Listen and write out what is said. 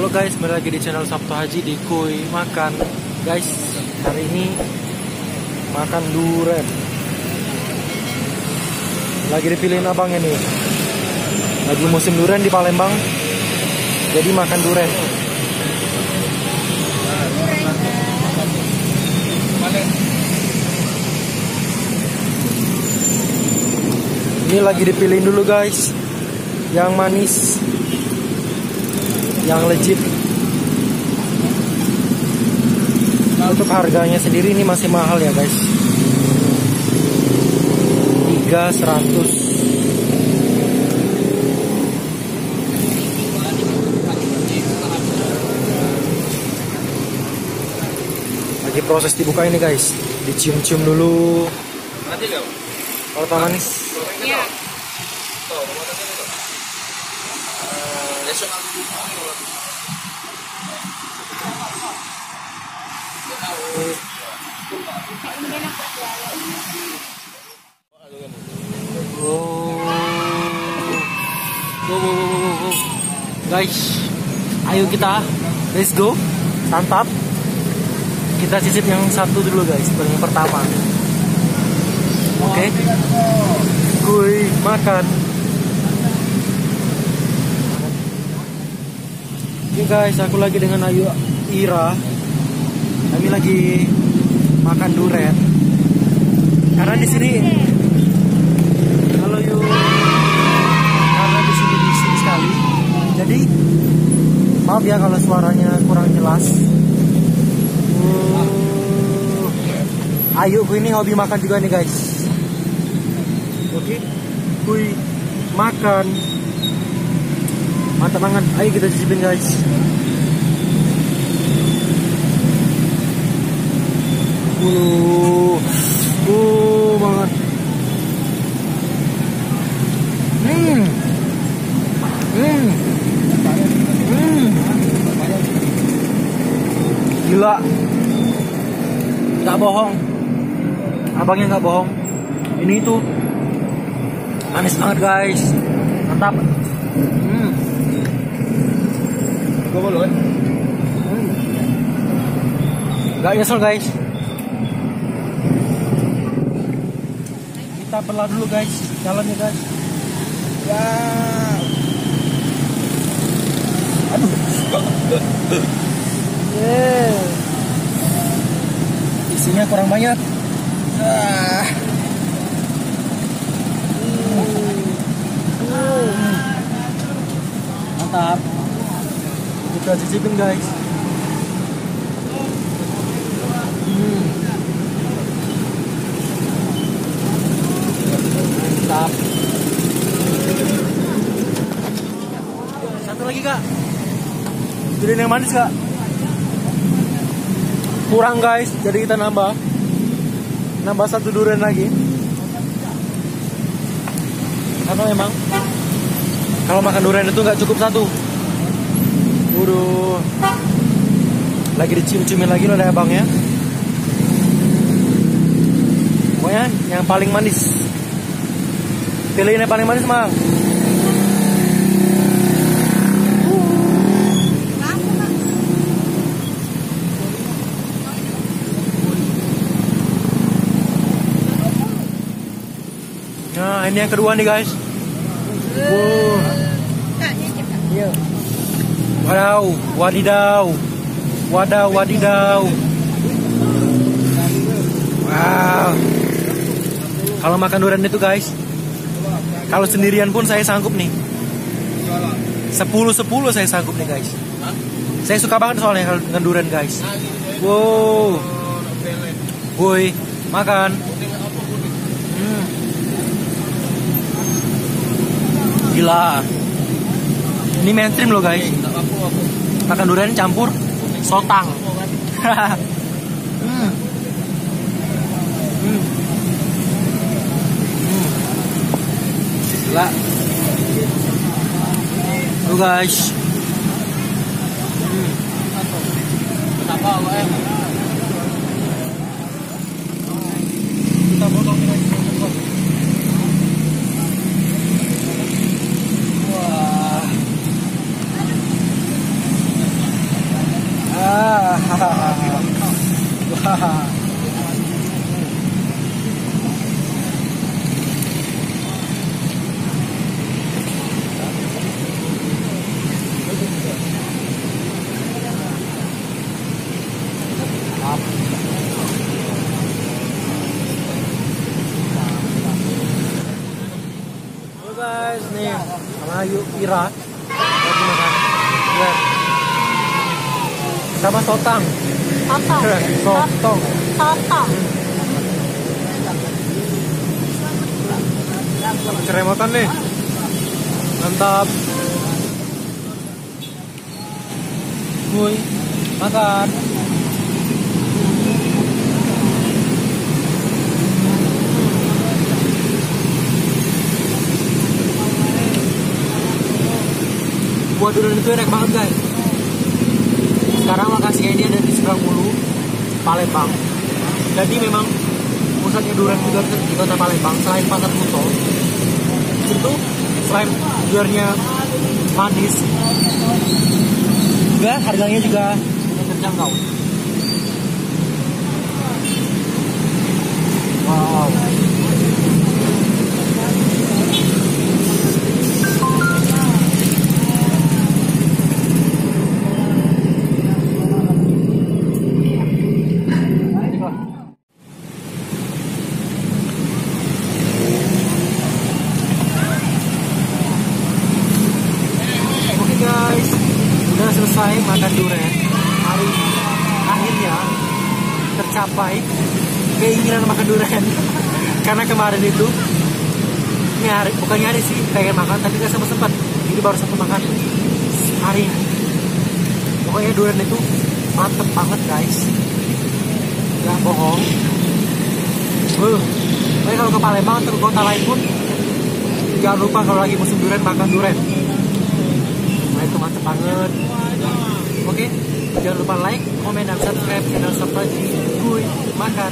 Halo guys, kembali lagi di channel Sabtu Haji di Kuy Makan. Guys, hari ini makan durian. Lagi dipilihin abangnya nih. Lagi musim durian di Palembang, jadi makan durian. Ini lagi dipilihin dulu guys, yang manis, yang legit. Untuk harganya sendiri ini masih mahal ya guys, 3.100. Lagi proses dibuka ini guys, dicium-cium dulu. Kalau tak manis. Iya. Guys, ayo kita, let's go, santap. Kita cicip yang satu dulu guys, yang pertama. Oke, Kuy makan. Ini guys, aku lagi dengan Ayu Ira. Kami lagi makan durian. Karena di sini, karena di sini bising sekali. Jadi maaf ya kalau suaranya kurang jelas. Ayu ini hobi makan juga nih guys. Oke, Kuy makan. Mantap banget. Ayo kita cicipin guys. Banget. Gila. Gak bohong. Abangnya gak bohong. Ini itu manis banget guys. Mantap. Gak nyesel guys. Kita pelan dulu guys, jalannya guys. Ya. Aduh. Isinya kurang banyak. Mantap. Kita cicipin guys. Mantap. Satu lagi kak. Durian yang manis kak. Kurang guys, jadi kita nambah satu durian lagi. Karena memang kalau makan durian itu nggak cukup satu. Waduh, lagi dicium-ciumin lagi loh abangnya. Pokoknya yang paling manis. Pilih yang paling manis mang. Nah ini yang kedua nih guys. Iya. Wadaw, wadidaw. Wadaw, wadidaw. Wow. Kalau makan durian itu guys, kalau sendirian pun saya sanggup nih. 10-10 saya sanggup nih guys. Saya suka banget soalnya kalau dengan durian guys. Wow. Kuy makan. Gila. Ini mainstream loh guys. Makan durian campur sotang. Gila. Tuh guys. Kita potong guys. Wah. Halo guys, nih sama Ayu Ira lagi makan durian sama sotang. Sotong. Ceremotan nih, mantap. Woi, makan. Buat durian itu enak banget guys. Sekarang lokasinya ini ada di Suramulu, Palembang. Jadi memang pusatnya durian juga di kota Palembang. Selain pasar Kuto, itu selain duriannya manis, juga harganya juga terjangkau. Wow. Guys, udah selesai makan durian. Hari akhirnya tercapai keinginan makan durian. Karena kemarin itu ini hari, bukannya hari sih pengen makan tapi gak sempat. Jadi baru sempat makan hari ini. Pokoknya durian itu mantep banget guys, gak bohong. Tapi kalau ke Palembang atau ke kota lain pun jangan lupa kalau lagi musim durian makan durian. Nah itu mantep banget. Oke, jangan lupa like, komen, dan subscribe channel Sapraji Kuy Makan.